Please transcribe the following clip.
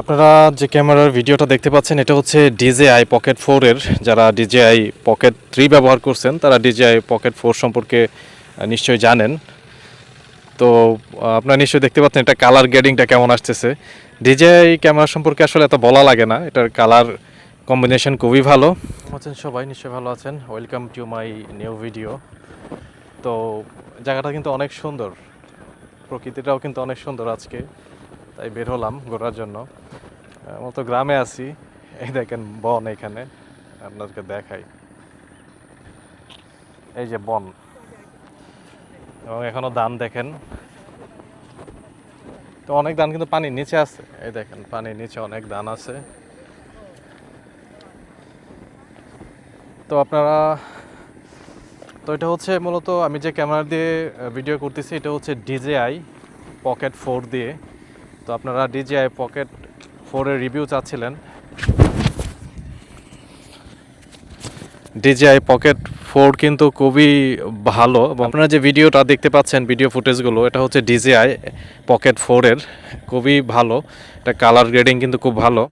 আপনারা যে ক্যামেরার ভিডিওটা দেখতে পাচ্ছেন এটা হচ্ছে DJI Pocket 4 এর। যারা DJI Pocket 3 ব্যবহার করছেন তারা DJI Pocket 4 সম্পর্কে নিশ্চয়ই জানেন। তো আপনারা নিশ্চয়ই দেখতে পাচ্ছেন এটা কালার গ্রেডিংটা কেমন আসতেছে। DJI ক্যামেরা সম্পর্কে আসলে এত বলা লাগে না, এটার কালার কম্বিনেশন খুবই ভালো। আছেন সবাই নিশ্চয়ই ভালো আছেন, welcome to my new video. তো জায়গাটা কিন্তু অনেক সুন্দর, প্রকৃতিটাও কিন্তু অনেক সুন্দর আজকে, তাই বের হলাম ঘোরার জন্য। মতো গ্রামে আছি, এই দেখেন বন, এখানে আপনাদেরকে দেখাই, এই যে বন, এবং এখনো ধান দেখেন। তো অনেক ধান কিন্তু পানির নিচে আছে, এই দেখেন পানির নিচে অনেক ধান আছে। তো আপনারা, তো এটা হচ্ছে মূলত আমি যে ক্যামেরা দিয়ে ভিডিও করতেছি এটা হচ্ছে DJI Pocket 4 দিয়ে। তো আপনারা DJI Pocket 4 এর রিভিউ চাচ্ছিলেন। DJI Pocket 4 কিন্তু খুবই ভালো, এবং আপনারা যে ভিডিওটা দেখতে পাচ্ছেন, ভিডিও ফুটেজগুলো, এটা হচ্ছে DJI Pocket 4 এর, খুবই ভালো। এটা কালার গ্রেডিং কিন্তু খুব ভালো।